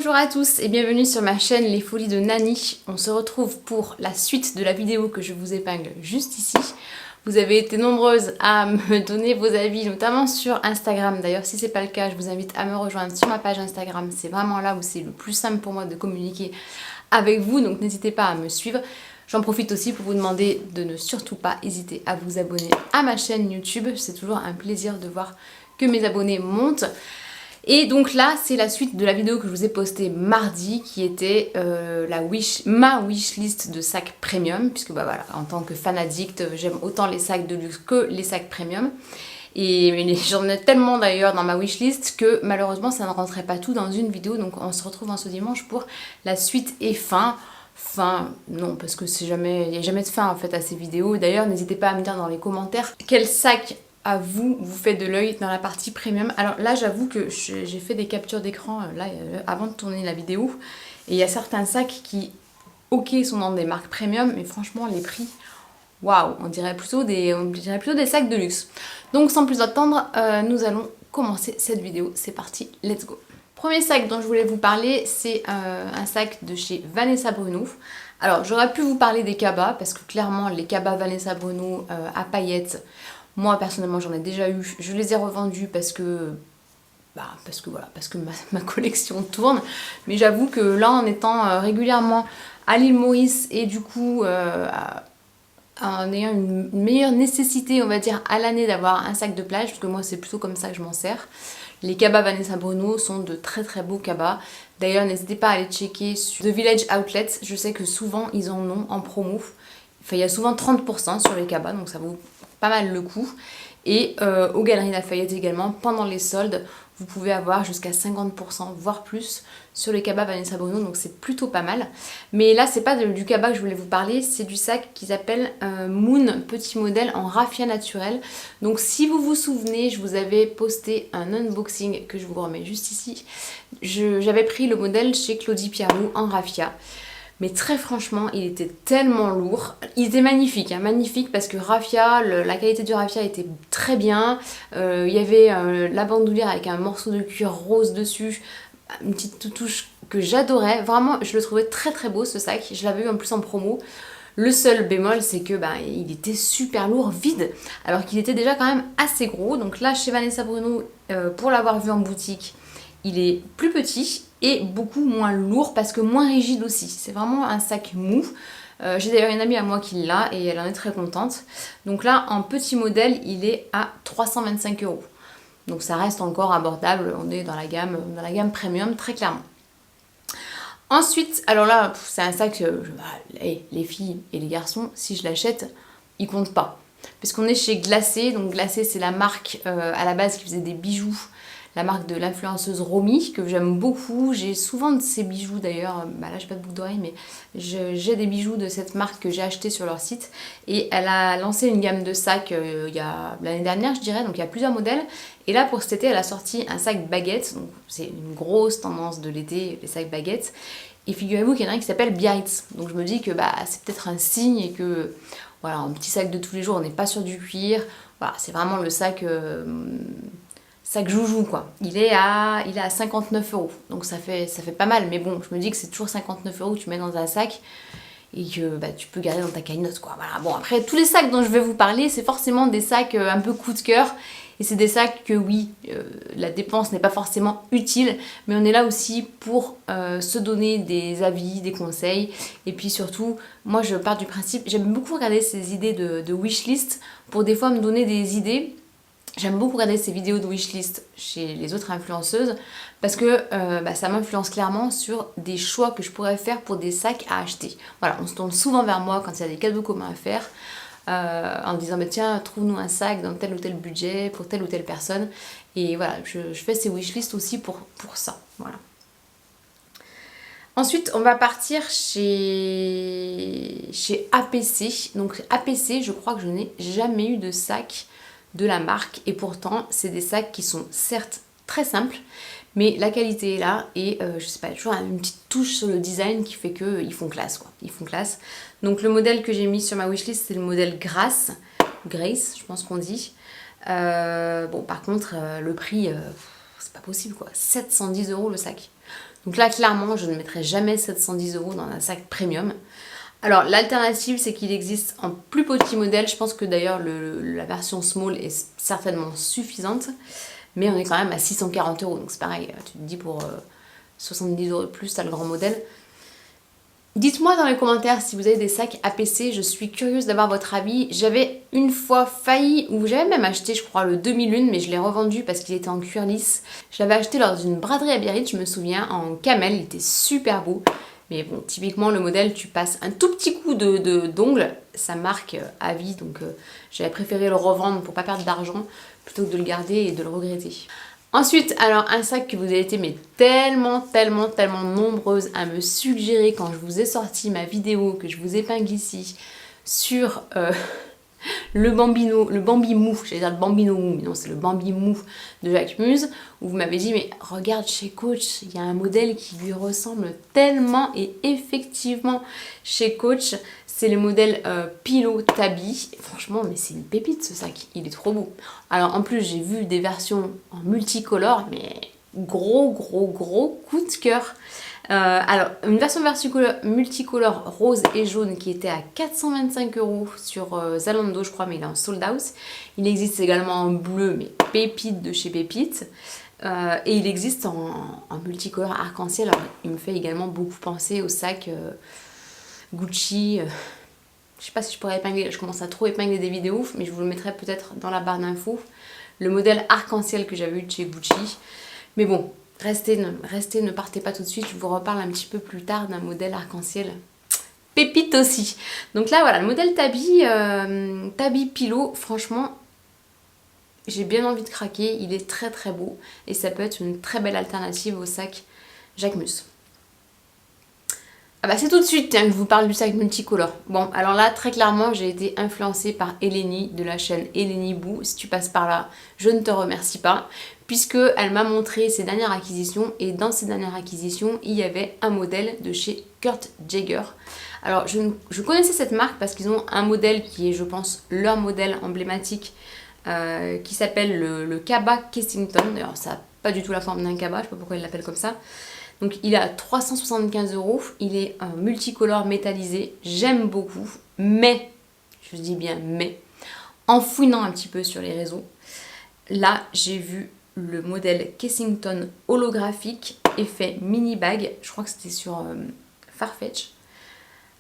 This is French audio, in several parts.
Bonjour à tous et bienvenue sur ma chaîne Les Folies de Nani. On se retrouve pour la suite de la vidéo que je vous épingle juste ici. Vous avez été nombreuses à me donner vos avis, notamment sur Instagram. D'ailleurs, si ce n'est pas le cas, je vous invite à me rejoindre sur ma page Instagram. C'est vraiment là où c'est le plus simple pour moi de communiquer avec vous, donc n'hésitez pas à me suivre. J'en profite aussi pour vous demander de ne surtout pas hésiter à vous abonner à ma chaîne YouTube. C'est toujours un plaisir de voir que mes abonnés montent. Et donc là, c'est la suite de la vidéo que je vous ai postée mardi, qui était ma wishlist de sacs premium, puisque bah voilà, en tant que fan addict, j'aime autant les sacs de luxe que les sacs premium. Et j'en ai tellement d'ailleurs dans ma wishlist que malheureusement ça ne rentrait pas tout dans une vidéo, donc on se retrouve en ce dimanche pour la suite et fin. Fin, non, parce que il n'y a jamais de fin en fait à ces vidéos. D'ailleurs, n'hésitez pas à me dire dans les commentaires quel sac à vous faites de l'œil dans la partie premium. Alors là, j'avoue que j'ai fait des captures d'écran avant de tourner la vidéo. Et il y a certains sacs qui, ok, sont dans des marques premium, mais franchement, les prix, waouh, on dirait plutôt des sacs de luxe. Donc sans plus attendre, nous allons commencer cette vidéo. C'est parti, let's go. Premier sac dont je voulais vous parler, c'est un sac de chez Vanessa Bruno. Alors j'aurais pu vous parler des cabas, parce que clairement les cabas Vanessa Bruno à paillettes, moi personnellement j'en ai déjà eu, je les ai revendus parce que ma collection tourne. Mais j'avoue que là, en étant régulièrement à l'île Maurice et du coup en ayant une meilleure nécessité, on va dire, à l'année d'avoir un sac de plage, parce que moi c'est plutôt comme ça que je m'en sers. Les cabas Vanessa Bruno sont de très très beaux cabas. D'ailleurs, n'hésitez pas à aller checker sur The Village Outlet. Je sais que souvent ils en ont en promo. Enfin, il y a souvent 30% sur les cabas, donc ça vaut pas mal le coup. Et aux Galeries Lafayette également, pendant les soldes, vous pouvez avoir jusqu'à 50%, voire plus, sur les cabas Vanessa Bruno, donc c'est plutôt pas mal. Mais là, c'est pas du cabas que je voulais vous parler, c'est du sac qui s'appelle Moon, petit modèle en raffia naturel. Donc si vous vous souvenez, je vous avais posté un unboxing que je vous remets juste ici. J'avais pris le modèle chez Claudie Pierlot en raffia. Mais très franchement, il était tellement lourd. Il était magnifique, hein, magnifique parce que raffia, la qualité du raffia était très bien. Il y avait la bandoulière avec un morceau de cuir rose dessus, une petite touche que j'adorais. Vraiment, je le trouvais très très beau ce sac. Je l'avais eu en plus en promo. Le seul bémol, c'est que il était super lourd, vide, alors qu'il était déjà quand même assez gros. Donc là, chez Vanessa Bruno, pour l'avoir vu en boutique, il est plus petit et beaucoup moins lourd parce que moins rigide aussi. C'est vraiment un sac mou. J'ai d'ailleurs une amie à moi qui l'a et elle en est très contente. Donc là, en petit modèle, il est à 325 €. Donc ça reste encore abordable. On est dans la gamme premium très clairement. Ensuite, alors là, c'est un sac, les filles et les garçons, si je l'achète, ils comptent pas. Puisqu'on est chez Glacé. Donc Glacé, c'est la marque à la base qui faisait des bijoux. La marque de l'influenceuse Romy, que j'aime beaucoup. J'ai souvent de ces bijoux d'ailleurs. Là, j'ai pas de boucle d'oreille, mais j'ai des bijoux de cette marque que j'ai acheté sur leur site. Et elle a lancé une gamme de sacs l'année dernière, je dirais. Donc il y a plusieurs modèles. Et là, pour cet été, elle a sorti un sac baguette. Donc c'est une grosse tendance de l'été, les sacs baguettes. Et figurez-vous qu'il y en a un qui s'appelle Biarritz. Donc je me dis que c'est peut-être un signe et que voilà, un petit sac de tous les jours, on n'est pas sur du cuir. Voilà, c'est vraiment le sac joujou quoi. Il est à 59 €. Donc ça fait pas mal, mais bon, je me dis que c'est toujours 59 € que tu mets dans un sac et que tu peux garder dans ta cagnotte quoi. Voilà. Bon, après tous les sacs dont je vais vous parler, c'est forcément des sacs un peu coup de cœur. Et c'est des sacs que oui, la dépense n'est pas forcément utile, mais on est là aussi pour se donner des avis, des conseils. Et puis surtout, moi je pars du principe, j'aime beaucoup regarder ces idées de wishlist pour des fois me donner des idées. J'aime beaucoup regarder ces vidéos de wishlist chez les autres influenceuses parce que ça m'influence clairement sur des choix que je pourrais faire pour des sacs à acheter. Voilà, on se tourne souvent vers moi quand il y a des cadeaux communs à faire en disant tiens, trouve-nous un sac dans tel ou tel budget pour telle ou telle personne. Et voilà, je fais ces wishlists aussi pour ça. Voilà. Ensuite, on va partir chez APC. Donc APC, je crois que je n'ai jamais eu de sac de la marque et pourtant c'est des sacs qui sont certes très simples mais la qualité est là et je sais pas, toujours une petite touche sur le design qui fait qu'ils font classe quoi, ils font classe. Donc le modèle que j'ai mis sur ma wishlist c'est le modèle Grace, je pense qu'on dit. Bon par contre le prix c'est pas possible quoi, 710 € le sac. Donc là, clairement, je ne mettrai jamais 710 € dans un sac premium. Alors, l'alternative, c'est qu'il existe en plus petit modèle. Je pense que d'ailleurs, la version small est certainement suffisante. Mais on est quand même à 640 €. Donc c'est pareil, tu te dis pour 70 € de plus, tu as le grand modèle. Dites-moi dans les commentaires si vous avez des sacs APC, je suis curieuse d'avoir votre avis. J'avais une fois failli, ou j'avais même acheté je crois le 2001, mais je l'ai revendu parce qu'il était en cuir lisse. Je l'avais acheté lors d'une braderie à Biarritz, je me souviens, en camel, il était super beau. Mais bon, typiquement le modèle, tu passes un tout petit coup d'ongle, ça marque à vie, donc j'avais préféré le revendre pour pas perdre d'argent plutôt que de le garder et de le regretter. Ensuite, alors un sac que vous avez été mais tellement nombreuses à me suggérer quand je vous ai sorti ma vidéo que je vous épingle ici sur le Bambi mou, j'allais dire le Bambino mou, mais non c'est le Bambi mou de Jacquemus, où vous m'avez dit mais regarde chez Coach, il y a un modèle qui lui ressemble tellement, et effectivement chez Coach c'est le modèle Pillow Tabby. Franchement mais c'est une pépite ce sac, il est trop beau. Alors en plus j'ai vu des versions en multicolore, mais gros coup de cœur. Alors, une version multicolore rose et jaune qui était à 425 € sur Zalando, je crois, mais il est en sold out. Il existe également en bleu, mais pépite de chez Pépite. Et il existe en multicolore arc-en-ciel. Alors, il me fait également beaucoup penser au sac Gucci. Je sais pas si je pourrais épingler, je commence à trop épingler des vidéos, mais je vous le mettrai peut-être dans la barre d'infos. Le modèle arc-en-ciel que j'avais eu de chez Gucci. Mais bon. Restez, ne partez pas tout de suite, je vous reparle un petit peu plus tard d'un modèle arc-en-ciel. Pépite aussi. Donc là voilà, le modèle Tabby Pillow, franchement, j'ai bien envie de craquer, il est très beau et ça peut être une très belle alternative au sac Jacquemus. Ah bah c'est tout de suite que je vous parle du sac multicolore. Bon, alors là, très clairement, j'ai été influencée par Eleni de la chaîne Eleni Boo. Si tu passes par là, je ne te remercie pas, puisque elle m'a montré ses dernières acquisitions, et dans ces dernières acquisitions, il y avait un modèle de chez Kurt Jagger. Alors, je connaissais cette marque parce qu'ils ont un modèle qui est, je pense, leur modèle emblématique, qui s'appelle le Kaba Kensington. D'ailleurs, ça n'a pas du tout la forme d'un Kaba, je ne sais pas pourquoi ils l'appellent comme ça. Donc il est à 375 €, il est multicolore métallisé, j'aime beaucoup, mais, je dis bien mais, en fouinant un petit peu sur les réseaux, là j'ai vu le modèle Kensington holographique, effet mini bag, je crois que c'était sur Farfetch,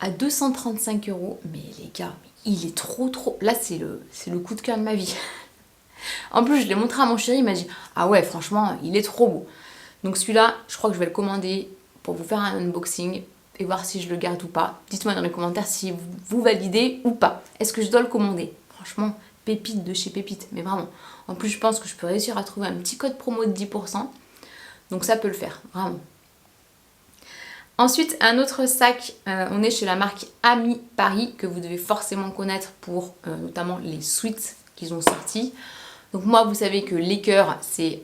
à 235 €, mais les gars, il est trop, là c'est le coup de cœur de ma vie. En plus je l'ai montré à mon chéri, il m'a dit, ah ouais franchement il est trop beau. Donc celui-là, je crois que je vais le commander pour vous faire un unboxing et voir si je le garde ou pas. Dites-moi dans les commentaires si vous validez ou pas. Est-ce que je dois le commander? Franchement, pépite de chez Pépite, mais vraiment. En plus, je pense que je peux réussir à trouver un petit code promo de 10%. Donc ça peut le faire, vraiment. Ensuite, un autre sac, on est chez la marque Ami Paris, que vous devez forcément connaître pour notamment les suites qu'ils ont sortis. Donc moi, vous savez que les cœurs, c'est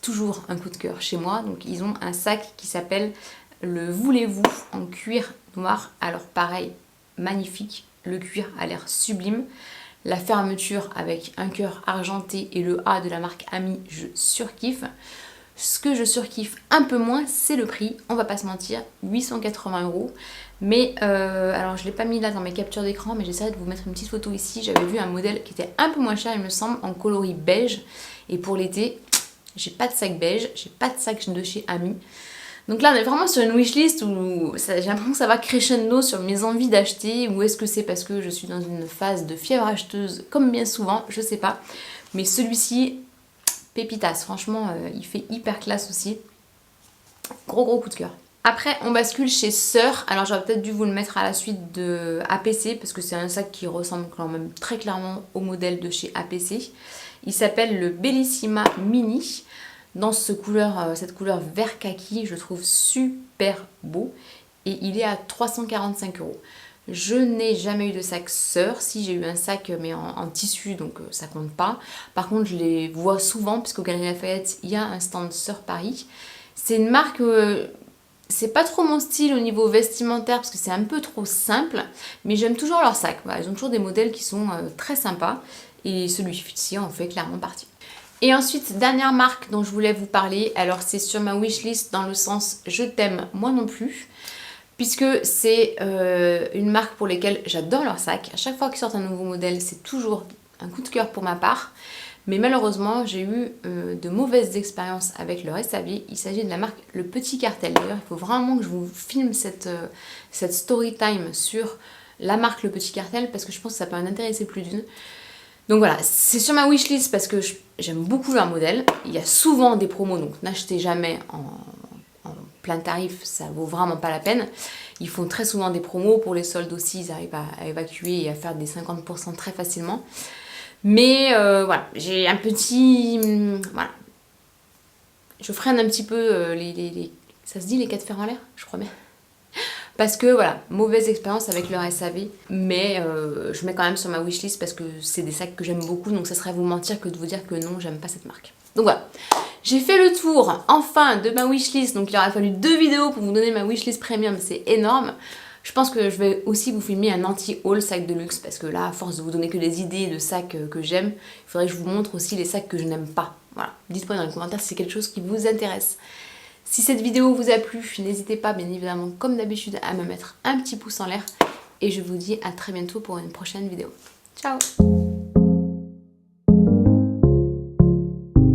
toujours un coup de cœur chez moi. Donc ils ont un sac qui s'appelle le Voulez-vous en cuir noir. Alors pareil, magnifique, le cuir a l'air sublime. La fermeture avec un cœur argenté et le A de la marque Ami, je surkiffe. Ce que je surkiffe un peu moins, c'est le prix, on va pas se mentir, 880 €. Mais alors je l'ai pas mis là dans mes captures d'écran, mais j'essaierai de vous mettre une petite photo ici. J'avais vu un modèle qui était un peu moins cher, il me semble, en coloris beige. Et pour l'été, j'ai pas de sac beige, j'ai pas de sac de chez Ami. Donc là on est vraiment sur une wishlist où j'ai l'impression que ça va crescendo sur mes envies d'acheter, ou est-ce que c'est parce que je suis dans une phase de fièvre acheteuse comme bien souvent, je sais pas. Mais celui-ci, pépitas, franchement il fait hyper classe aussi. Gros coup de cœur. Après on bascule chez Sœur, alors j'aurais peut-être dû vous le mettre à la suite de APC parce que c'est un sac qui ressemble quand même très clairement au modèle de chez APC. Il s'appelle le Bellissima Mini, dans cette couleur vert kaki, je trouve super beau, et il est à 345 €. Je n'ai jamais eu de sac Sœur, si j'ai eu un sac mais en tissu, donc ça compte pas. Par contre je les vois souvent, puisqu'au Galeries Lafayette il y a un stand Sœur Paris. C'est une marque, c'est pas trop mon style au niveau vestimentaire, parce que c'est un peu trop simple, mais j'aime toujours leurs sacs. Voilà, ils ont toujours des modèles qui sont très sympas. Et celui-ci en fait clairement partie. Et ensuite, dernière marque dont je voulais vous parler, alors c'est sur ma wishlist dans le sens je t'aime moi non plus, puisque c'est une marque pour laquelle j'adore leur sac. À chaque fois qu'ils sortent un nouveau modèle, c'est toujours un coup de cœur pour ma part. Mais malheureusement, j'ai eu de mauvaises expériences avec leur SAV. Il s'agit de la marque Le Petit Cartel. D'ailleurs, il faut vraiment que je vous filme cette story time sur la marque Le Petit Cartel parce que je pense que ça peut en intéresser plus d'une. Donc voilà, c'est sur ma wishlist parce que j'aime beaucoup leur modèle. Il y a souvent des promos, donc n'achetez jamais en plein tarif, ça vaut vraiment pas la peine. Ils font très souvent des promos, pour les soldes aussi, ils arrivent à évacuer et à faire des 50% très facilement. Mais voilà, j'ai un petit... voilà. Je freine un petit peu ça se dit les 4 fers en l'air, je crois bien. Parce que voilà, mauvaise expérience avec leur SAV, mais je mets quand même sur ma wishlist parce que c'est des sacs que j'aime beaucoup, donc ça serait vous mentir que de vous dire que non, j'aime pas cette marque. Donc voilà, j'ai fait le tour enfin de ma wishlist, donc il aura fallu 2 vidéos pour vous donner ma wishlist premium, c'est énorme. Je pense que je vais aussi vous filmer un anti-haul sac de luxe parce que là, à force de vous donner que des idées de sacs que j'aime, il faudrait que je vous montre aussi les sacs que je n'aime pas. Voilà, dites-moi dans les commentaires si c'est quelque chose qui vous intéresse. Si cette vidéo vous a plu, n'hésitez pas bien évidemment comme d'habitude à me mettre un petit pouce en l'air et je vous dis à très bientôt pour une prochaine vidéo. Ciao!